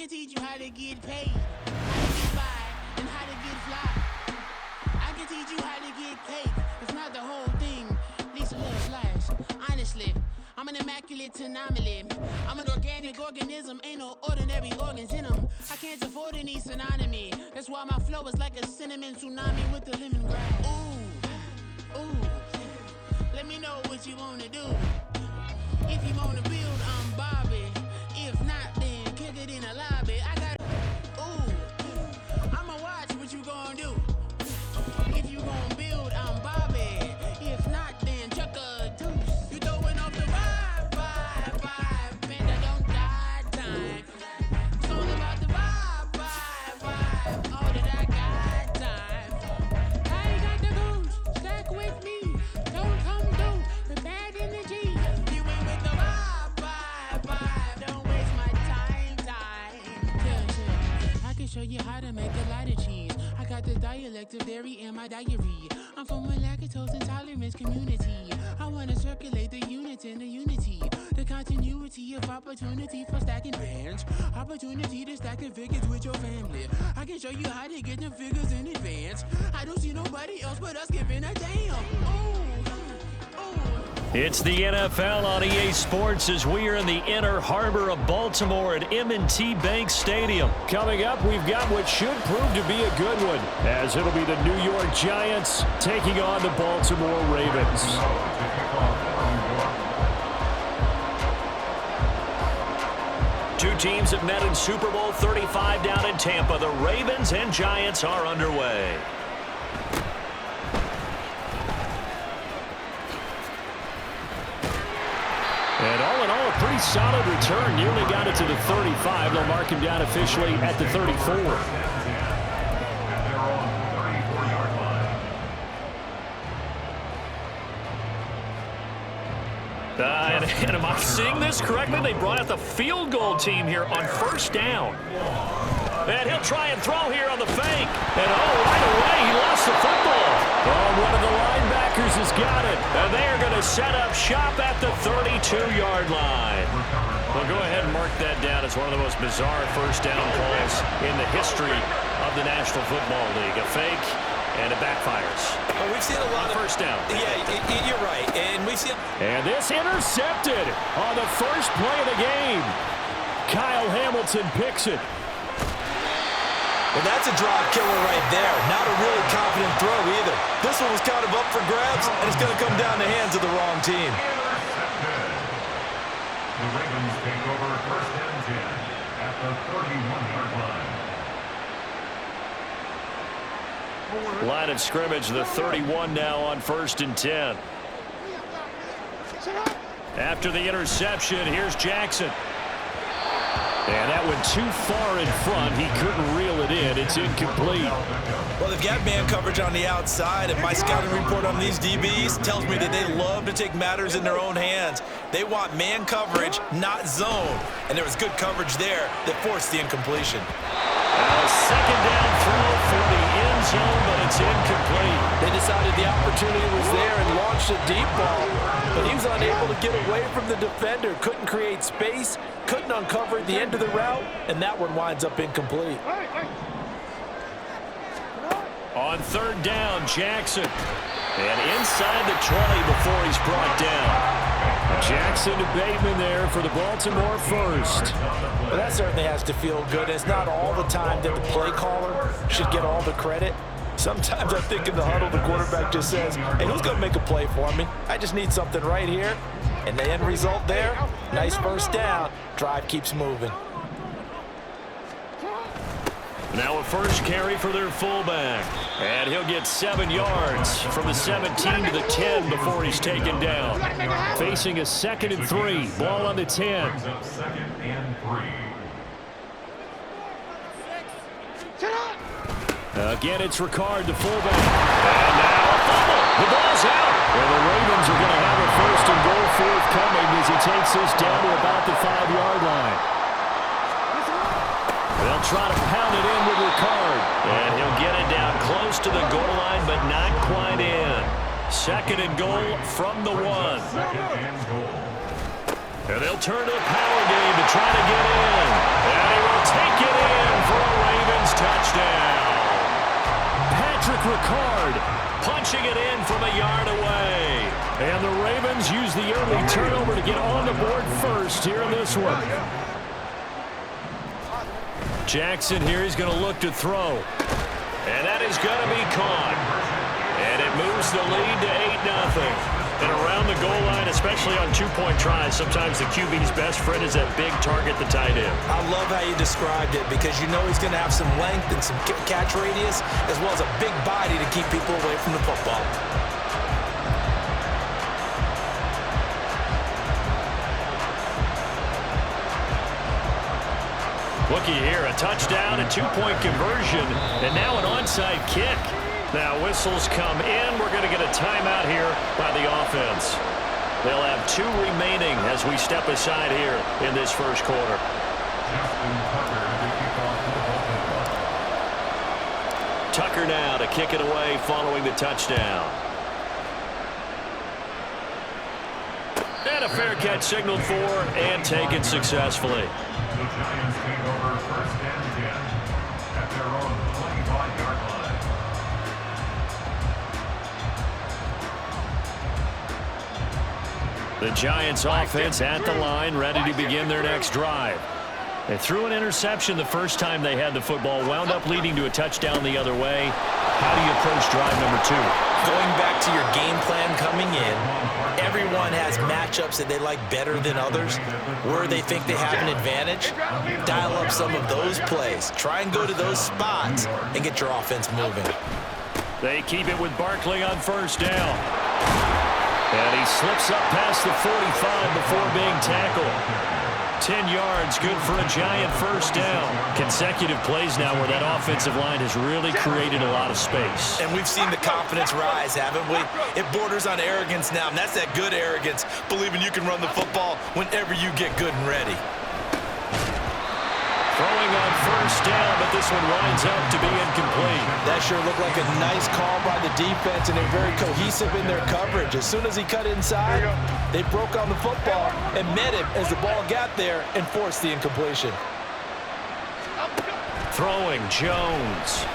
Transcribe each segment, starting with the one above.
can teach you how to get paid, how to get by, and how to get fly. I can teach you how to get cake, if not the whole thing, at least a little slice. Honestly, I'm an immaculate anomaly. I'm an organic organism, ain't no ordinary organs in them. I can't afford any synonymy. That's why my flow is like a cinnamon tsunami with the lemongrass. Ooh, ooh. Let me know what you wanna do. If you wanna build, I'm Bobby. If not, then kick it in the lobby. I got, ooh, I'ma watch what you gonna do. If you gon' build, I'm Bobby. If not, then chuck a deuce. You throwing off the vibe, man, I don't die time. It's all about the vibe, all that I got time. I ain't got the goose, stack with me. Don't come through the bad energy. You ain't with the vibe, don't waste my time. Yeah. I can show you how to make a lot of cheese. I got the dialect of dairy in my diary. I'm from a lactose intolerance community. I wanna circulate the units in the unity. The continuity of opportunity for stacking bands. Opportunity to stack the figures with your family. I can show you how to get them figures in advance. I don't see nobody else but us giving a damn. Ooh. It's the NFL on EA Sports as we are in the inner harbor of Baltimore at M&T Bank Stadium. Coming up, we've got what should prove to be a good one, as it'll be the New York Giants taking on the Baltimore Ravens. Two teams have met in Super Bowl 35 down in Tampa. The Ravens and Giants are underway. And all in all, a pretty solid return. Nearly got it to the 35. They'll mark him down officially at the 34. And am I seeing this correctly? They brought out the field goal team here on first down. And he'll try and throw here on the fake. And right away, he lost the football. One of the linebackers has got it. And they are going to set up shop at the 32-yard line. Well, go ahead and mark that down as one of the most bizarre first down calls in the history of the National Football League. A fake, and it backfires. Well, we've seen a lot of first down. Yeah, you're right. And we've seen. And this intercepted on the first play of the game. Kyle Hamilton picks it. Well, that's a drop killer right there. Not a really confident throw either. This one was kind of up for grabs, and it's going to come down the hands of the wrong team. The Ravens take over first and 10 at the 31-yard line. Line of scrimmage, the 31 now on first and 10. After the interception, here's Jackson. And that went too far in front. He couldn't reel it in. It's incomplete. Well, they've got man coverage on the outside, and my scouting report on these DBs tells me that they love to take matters in their own hands. They want man coverage, not zone. And there was good coverage there that forced the incompletion. A second down throw for the end zone, but it's incomplete. They decided the opportunity was there and launched a deep ball, but he was unable to get away from the defender. Couldn't create space, couldn't uncover at the end of the route, and that one winds up incomplete. On third down, Jackson. And inside the 20 before he's brought down. Jackson to Bateman there for the Baltimore first. Well, that certainly has to feel good. It's not all the time that the play caller should get all the credit. Sometimes I think in the huddle, the quarterback just says, hey, who's going to make a play for me? I just need something right here. And the end result there, nice first down. Drive keeps moving. Now a first carry for their fullback. And he'll get 7 yards from the 17 to the 10 before he's taken down. Facing a 2nd and 3. Ball on the 10. Second and 3. Again, it's Ricard, the fullback. And now a fumble. The ball's out. And the Ravens are going to have a first and goal forthcoming as he takes this down to about the 5-yard line. They'll try to pound it in with Ricard. And he'll get it down close to the goal line, but not quite in. 2nd and goal from the 1. Second and goal. And they'll turn to the power game to try to get in. And he will He'll take it in for a Ravens touchdown. Patrick Ricard punching it in from a yard away. And the Ravens use the early turnover to get on the board first here in this one. Jackson here, he's going to look to throw. And that is going to be caught. And it moves the lead to 8-0. And around the goal line, especially on two-point tries, sometimes the QB's best friend is that big target, the tight end. I love how you described it because you know he's going to have some length and some catch radius as well as a big body to keep people away from the football. Looky here, a touchdown, a two-point conversion, and now an onside kick. Now whistles come in. We're going to get a timeout here by the offense. They'll have 2 remaining as we step aside here in this first quarter. Tucker now to kick it away following the touchdown. And a fair catch signaled for and taken successfully. The Giants take over first and 10 at their own 25-yard line. The Giants offense at the line, ready to begin their next drive. They threw an interception the first time they had the football, wound up leading to a touchdown the other way. How do you approach drive number 2? Going back to your game plan coming in, everyone has matchups that they like better than others. Where they think they have an advantage, dial up some of those plays. Try and go to those spots and get your offense moving. They keep it with Barkley on first down. And he slips up past the 45 before being tackled. 10 yards, good for a Giant first down. Consecutive plays now where that offensive line has really created a lot of space. And we've seen the confidence rise, haven't we? It borders on arrogance now, and that's that good arrogance, believing you can run the football whenever you get good and ready. Throwing on first down, but this one winds up to be incomplete. That sure looked like a nice call by the defense, and they're very cohesive in their coverage. As soon as he cut inside, they broke on the football and met him as the ball got there and forced the incompletion. Throwing Jones.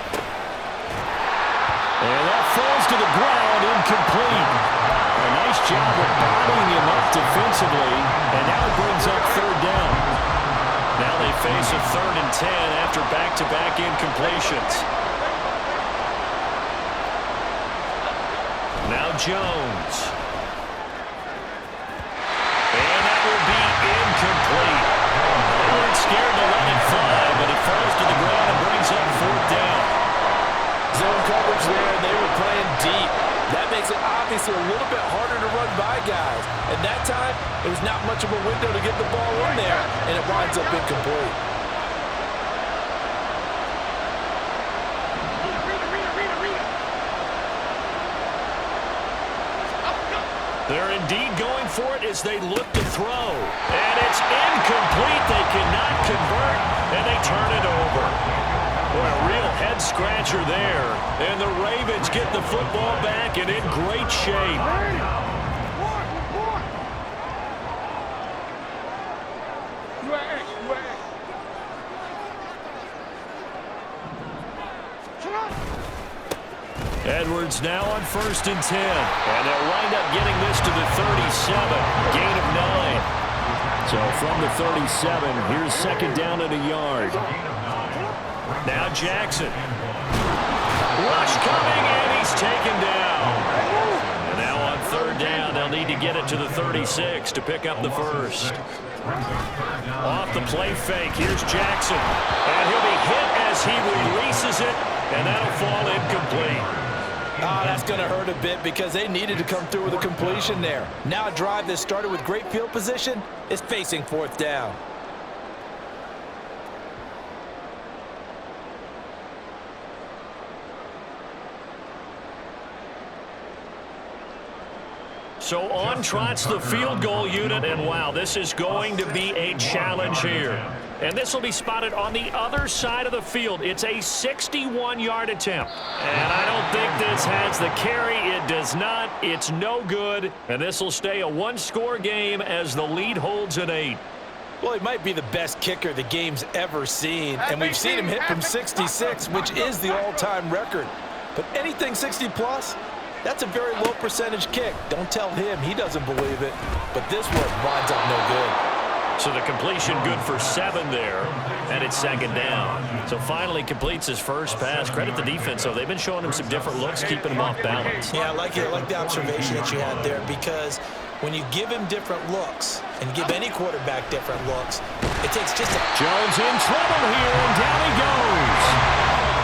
And that falls to the ground, incomplete. A nice job of bodying him up defensively, and now it brings up third down. Now they face a 3rd and 10 after back-to-back incompletions. Now Jones. And that will be incomplete. They weren't scared to let it fly, but it falls to the ground and brings up 4th down. Zone coverage there, they were playing deep. That makes it obviously a little bit harder to run by guys. And that time, it was not much of a window to get the ball in there, and it winds up incomplete. They're indeed going for it as they look to throw. And it's incomplete. They cannot convert, and they turn it over. Boy, a real head-scratcher there. And the Ravens get the football back and in great shape. Edwards now on 1st and 10. And they'll wind up getting this to the 37. Gain of 9. So from the 37, here's 2nd down and a yard. Now Jackson. Rush coming, and he's taken down. And now on 3rd down, they'll need to get it to the 36 to pick up the first. Off the play fake, here's Jackson. And he'll be hit as he releases it, and that'll fall incomplete. That's going to hurt a bit because they needed to come through with a completion there. Now a drive that started with great field position is facing 4th down. So on trots the field goal unit, and wow, this is going to be a challenge here. And this will be spotted on the other side of the field. It's a 61-yard attempt. And I don't think this has the carry. It does not. It's no good. And this will stay a one-score game as the lead holds at 8. Well, he might be the best kicker the game's ever seen, and we've seen him hit from 66, which is the all-time record. But anything 60-plus, that's a very low percentage kick. Don't tell him he doesn't believe it, but this one winds up no good. So the completion good for 7 there, and it's second down. So finally completes his first pass. Credit the defense, though. They've been showing him some different looks, keeping him off balance. Yeah, I like the observation that you had there, because when you give him different looks and give any quarterback different looks, it takes just a... Jones in trouble here, and down he goes.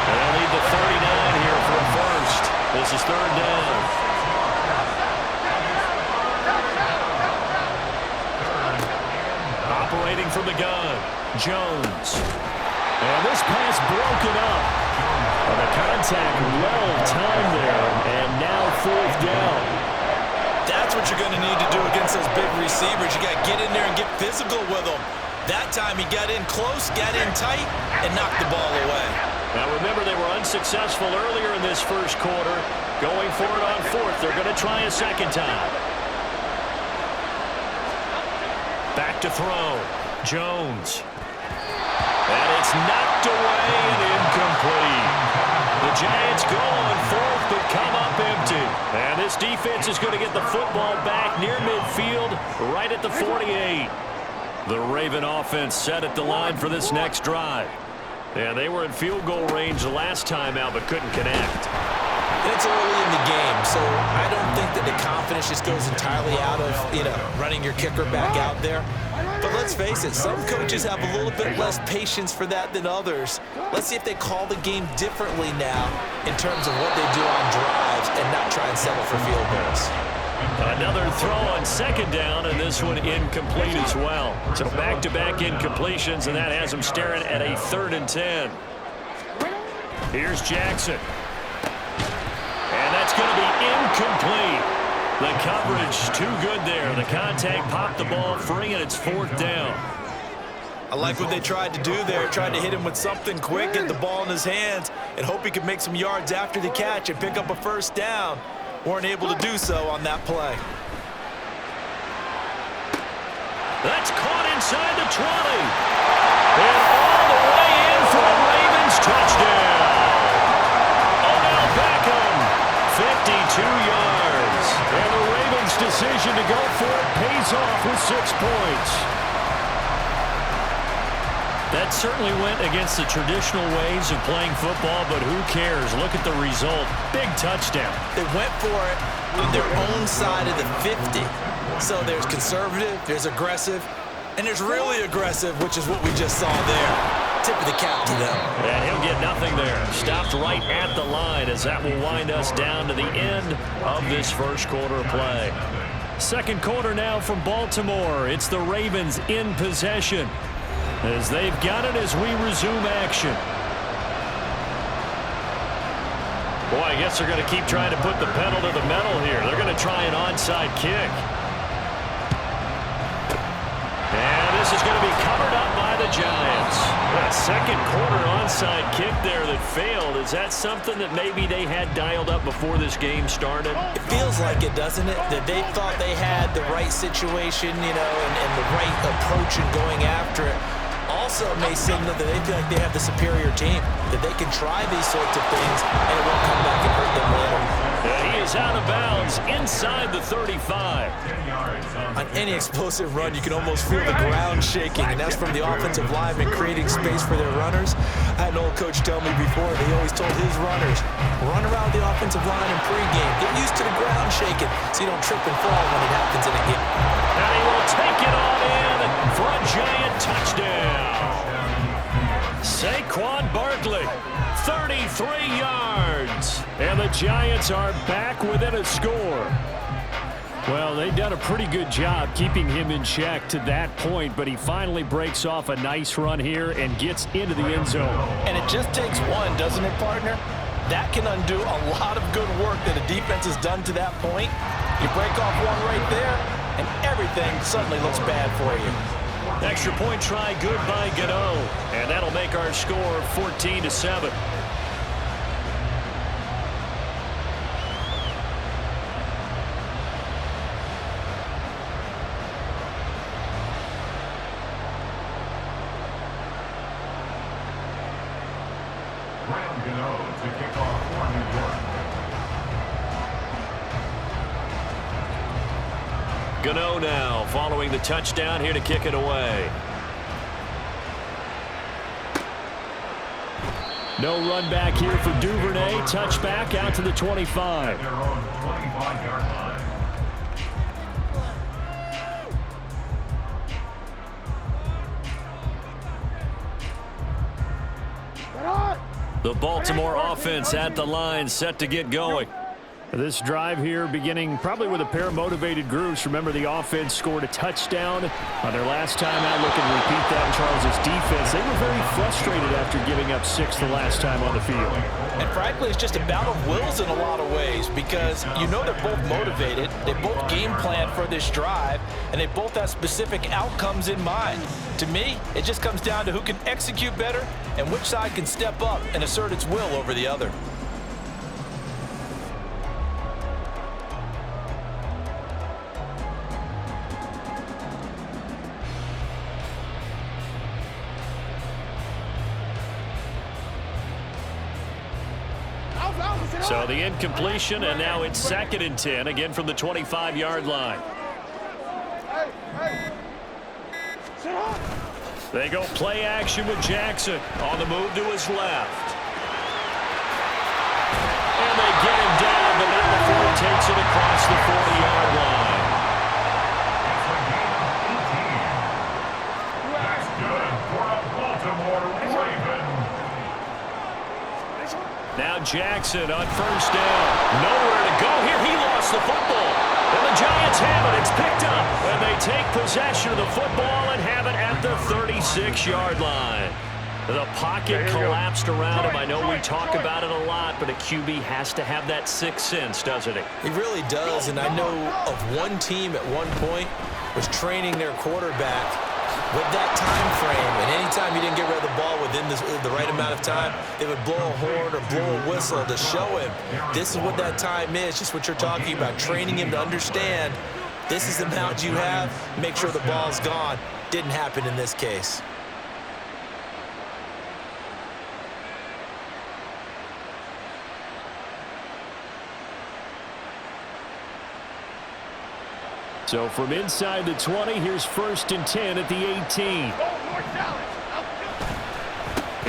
And they'll need the 39 here for a first. This is third down. Operating from the gun, Jones. And this pass broken up. And the contact well timed there, and now fourth down. That's what you're going to need to do against those big receivers. You got to get in there and get physical with them. That time he got in close, got in tight, and knocked the ball away. Now remember, they were unsuccessful earlier in this first quarter. Going for it on fourth. They're going to try a second time. Back to throw. Jones. And it's knocked away and incomplete. The Giants go on fourth but come up empty. And this defense is going to get the football back near midfield, right at the 48. The Raven offense set at the line for this next drive. Yeah, they were in field goal range the last time out but couldn't connect. It's early in the game, so I don't think that the confidence just goes entirely out of, running your kicker back out there. But let's face it, some coaches have a little bit less patience for that than others. Let's see if they call the game differently now in terms of what they do on drives and not try and settle for field goals. Another throw on second down, and this one incomplete as well. So back-to-back incompletions, and that has them staring at a 3rd and 10. Here's Jackson. And that's going to be incomplete. The coverage too good there. The contact popped the ball free, and it's 4th down. I like what they tried to do there, tried to hit him with something quick, get the ball in his hands, and hope he could make some yards after the catch and pick up a first down. Weren't able to do so on that play. That's caught inside the 20. And all the way in for a Ravens touchdown. Odell Beckham, 52 yards. And the Ravens' decision to go for it pays off with 6 points. That certainly went against the traditional ways of playing football, but who cares? Look at the result. Big touchdown. They went for it on their own side of the 50. So there's conservative, there's aggressive, and there's really aggressive, which is what we just saw there. Tip of the cap to them. And he'll get nothing there. Stopped right at the line as that will wind us down to the end of this first quarter of play. Second quarter now from Baltimore. It's the Ravens in possession, as they've got it as we resume action. Boy, I guess they're going to keep trying to put the pedal to the metal here. They're going to try an onside kick. And this is going to be covered up by the Giants. A second quarter onside kick there that failed. Is that something that maybe they had dialed up before this game started? It feels like it, doesn't it? That they thought they had the right situation, and the right approach in going after it. Also may signal that they feel like they have the superior team, that they can try these sorts of things, and it won't come back and hurt them later. And he is out of bounds inside the 35. On any explosive run, you can almost feel the ground shaking, and that's from the offensive linemen creating space for their runners. I had an old coach tell me before, that he always told his runners, run around the offensive line in pregame. Get used to the ground shaking so you don't trip and fall when it happens in a game. And he will take it all in for a Giant touchdown. Saquon Barkley, 33 yards. And the Giants are back within a score. Well, they've done a pretty good job keeping him in check to that point, but he finally breaks off a nice run here and gets into the end zone. And it just takes one, doesn't it, partner? That can undo a lot of good work that a defense has done to that point. You break off one right there, and everything suddenly looks bad for you. Extra point try good by Gano, and that'll make our score 14-7. to kick off for New York. Gano now following the touchdown here to kick it away. No run back here for Duvernay. Touchback out to the 25. Their own 25-yard line. The Baltimore offense at the line, set to get going. This drive here beginning probably with a pair of motivated groups. Remember, the offense scored a touchdown on their last time out. Looking to repeat that in Charles's defense. They were very frustrated after giving up 6 the last time on the field. And frankly, it's just a battle of wills in a lot of ways because you know they're both motivated. They both game plan for this drive, and they both have specific outcomes in mind. To me, it just comes down to who can execute better and which side can step up and assert its will over the other. So the incompletion, and now it's 2nd and 10, again from the 25-yard line. They go play action with Jackson on the move to his left. And they get him down, but not before he takes it across the 40-yard line. That's good for a Baltimore Raven. Now Jackson on 1st down. Nowhere to go here. He lost the football. And the Giants have it. It's picked up. And they take possession of the football and have it at the 36-yard line. The pocket collapsed around him. I know we talk about it a lot, but a QB has to have that sixth sense, doesn't he? He really does, and I know of one team at one point was training their quarterback with that time frame, and anytime you didn't get rid of the ball within the right amount of time, they would blow a horn or blow a whistle to show him this is what that time is, just what you're talking about, training him to understand this is the amount you have, make sure the ball's gone. Didn't happen in this case. So from inside the 20, here's 1st and 10 at the 18.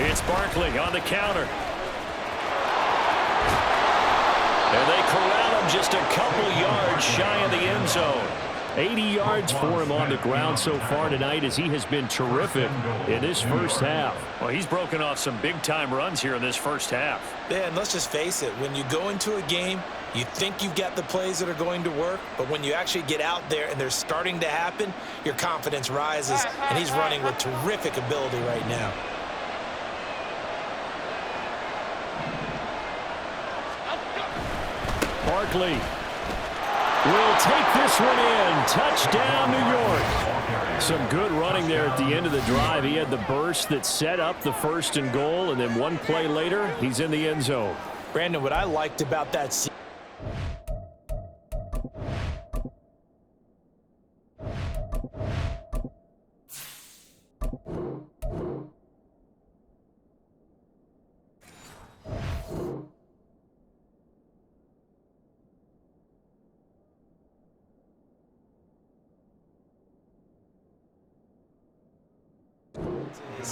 It's Barkley on the counter. And they corral him just a couple yards shy of the end zone. 80 yards for him on the ground so far tonight as he has been terrific in this first half. Well, he's broken off some big-time runs here in this first half. Yeah, and let's just face it, when you go into a game, you think you've got the plays that are going to work, but when you actually get out there and they're starting to happen, your confidence rises, and he's running with terrific ability right now. Barkley will take this one in. Touchdown, New York. Some good running there at the end of the drive. He had the burst that set up the 1st and goal, and then one play later, he's in the end zone. Brandon, what I liked about that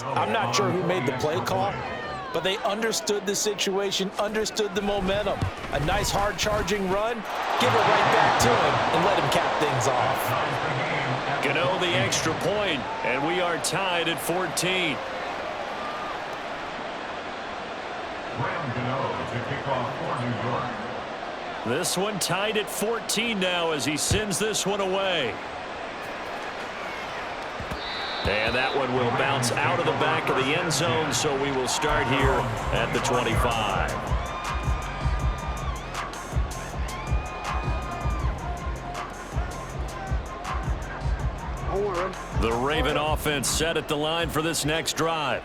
I'm not sure who made the play call, but they understood the situation, understood the momentum. A nice hard-charging run, give it right back to him, and let him cap things off. Gano the extra point, and we are tied at 14. Graham Gano to kick off for New York. This one tied at 14 now as he sends this one away. And that one will bounce out of the back of the end zone, so we will start here at the 25. The Raven offense set at the line for this next drive.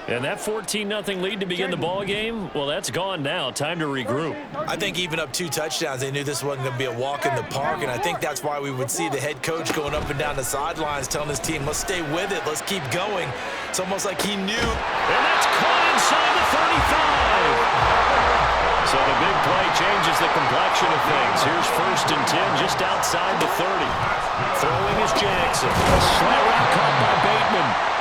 And that 14-0 lead to begin the ball game, well, that's gone now. Time to regroup. I think even up 2 touchdowns, they knew this wasn't going to be a walk in the park, and I think that's why we would see the head coach going up and down the sidelines telling his team, let's stay with it, let's keep going. It's almost like he knew. And that's caught inside the 35. So the big play changes the complexion of things. Here's 1st and 10 just outside the 30. Throwing is Jackson. A slant route caught by Bateman.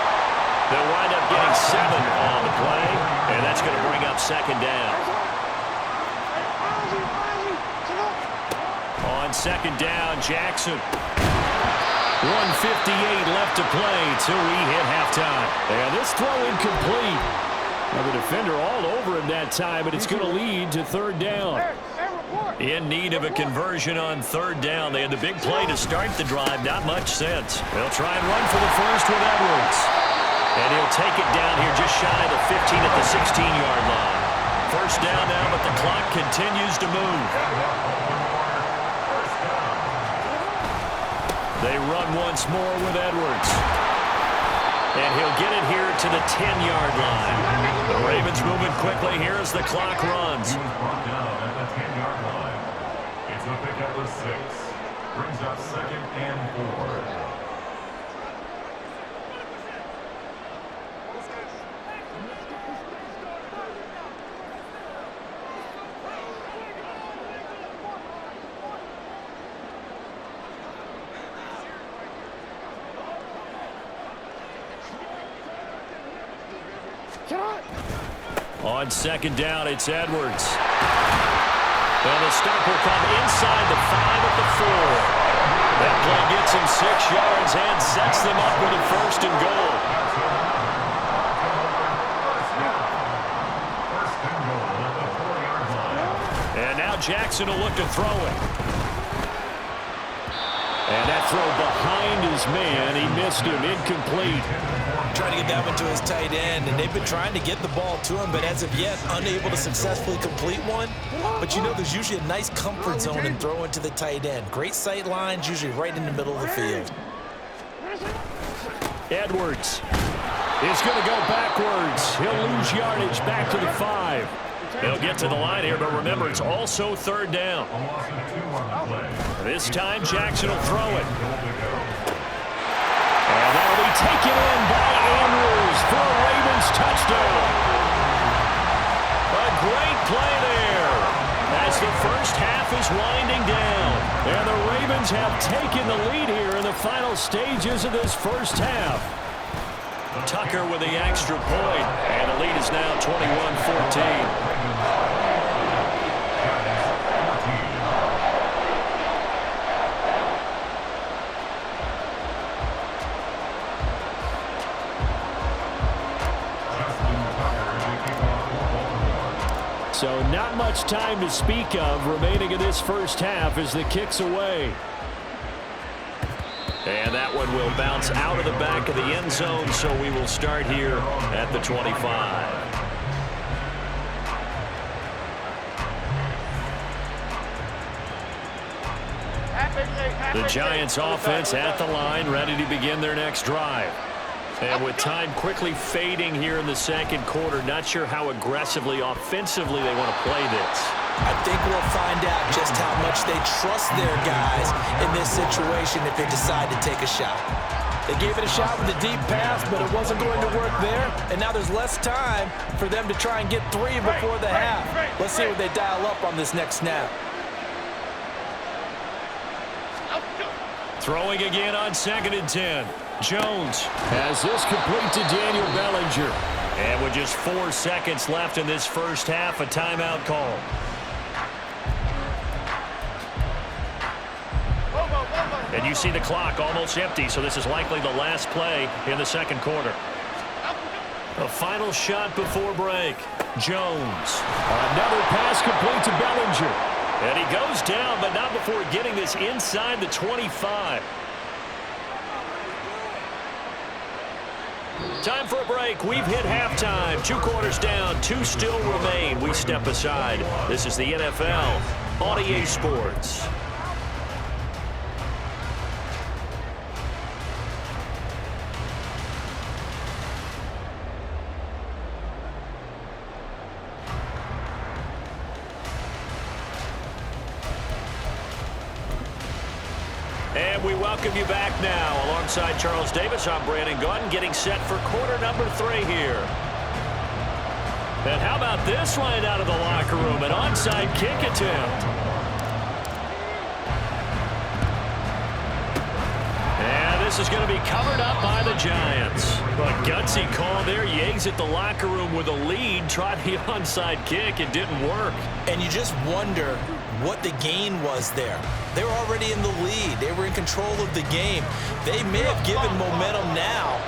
They'll wind up getting 7 on the play, and that's going to bring up 2nd down. On 2nd down, Jackson. 1:58 left to play till we hit halftime. And this throw incomplete. Now the defender all over him that time, but it's going to lead to 3rd down. In need of a conversion on 3rd down. They had the big play to start the drive. Not much sense. They'll try and run for the first with Edwards. And he'll take it down here just shy of the 15 at the 16-yard line. 1st down now, but the clock continues to move. They run once more with Edwards. And he'll get it here to the 10-yard line. The Ravens moving quickly here as the clock runs. He was brought down at the 10-yard line. It's a pick up of 6. Brings up 2nd and 4. On 2nd down, it's Edwards. And the stop will come inside the 5 at the 4. That play gets him 6 yards and sets them up with a 1st and goal. And now Jackson will look to throw it. And that throw behind his man, he missed him, incomplete. Trying to get that one to his tight end, and they've been trying to get the ball to him, but as of yet, unable to successfully complete one. But you know, there's usually a nice comfort zone in throwing to the tight end. Great sight lines, usually right in the middle of the field. Edwards is going to go backwards. He'll lose yardage back to the 5. They'll get to the line here, but remember, it's also 3rd down. This time, Jackson will throw it. And that'll be taken in by Andrews for a Ravens touchdown. A great play there as the first half is winding down. And the Ravens have taken the lead here in the final stages of this first half. Tucker with the extra point, and the lead is now 21-14. So not much time to speak of remaining in this first half as the kick's away. And that one will bounce out of the back of the end zone, so we will start here at the 25. The Giants offense at the line, ready to begin their next drive. And with time quickly fading here in the 2nd quarter, not sure how aggressively, offensively they want to play this. I think we'll find out just how much they trust their guys in this situation if they decide to take a shot. They gave it a shot with a deep pass, but it wasn't going to work there, and now there's less time for them to try and get 3 before the half. Let's see what they dial up on this next snap. Throwing again on 2nd and 10. Jones has this complete to Daniel Bellinger. And with just 4 seconds left in this first half, a timeout call. And you see the clock almost empty, so this is likely the last play in the 2nd quarter. A final shot before break. Jones. Another pass complete to Bellinger. And he goes down, but not before getting this inside the 25. Time for a break. We've hit halftime. 2 quarters down, 2 still remain. We step aside. This is the NFL on EA Sports. And we welcome you back now. Alongside Charles Davis, I'm Brandon Gaudin, getting set for quarter number 3 here. And how about this line out of the locker room? An onside kick attempt. And this is going to be covered up by the Giants. A gutsy call there. Yates at the locker room with a lead. Tried the onside kick. It didn't work. And you just wonder what the gain was there. They were already in the lead. They were in control of the game. They may have given momentum now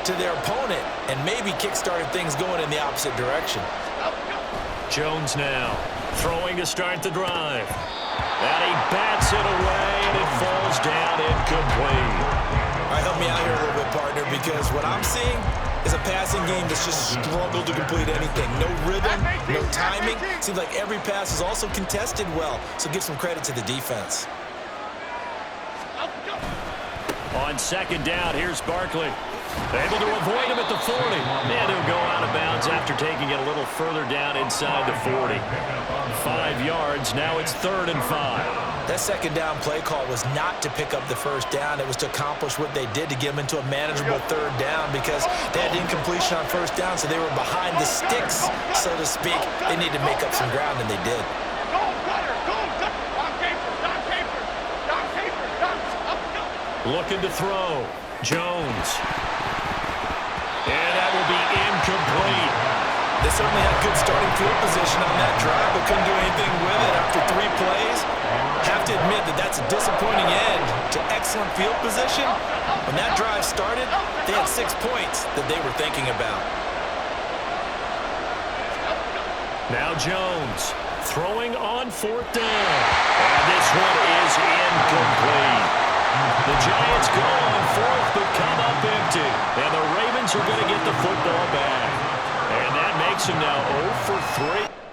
to their opponent and maybe kick-started things going in the opposite direction. Jones now throwing to start the drive. And he bats it away, and it falls down incomplete. All right, help me out here a little bit, partner, because what I'm seeing is a passing game that's just struggled to complete anything. No rhythm, no timing. Seems like every pass is also contested well, so give some credit to the defense. On second down, here's Barkley. Able to avoid him at the 40. And he'll go out of bounds after taking it a little further down inside the 40. 5 yards. Now it's 3rd and 5. That second down play call was not to pick up the first down. It was to accomplish what they did to get them into a manageable 3rd down because they had incompletion on first down, so they were behind the sticks, so to speak. They needed to make up some ground, and they did. Looking to throw. Jones. And that will be incomplete. They certainly had good starting field position on that drive, but couldn't do anything with it after 3 plays. Have to admit that that's a disappointing end to excellent field position. When that drive started, they had 6 points that they were thinking about. Now Jones throwing on 4th down. And this one is incomplete. The Giants go on 4th, but come up empty. And the Ravens are going to get the football back. And that makes them now 0 for 3.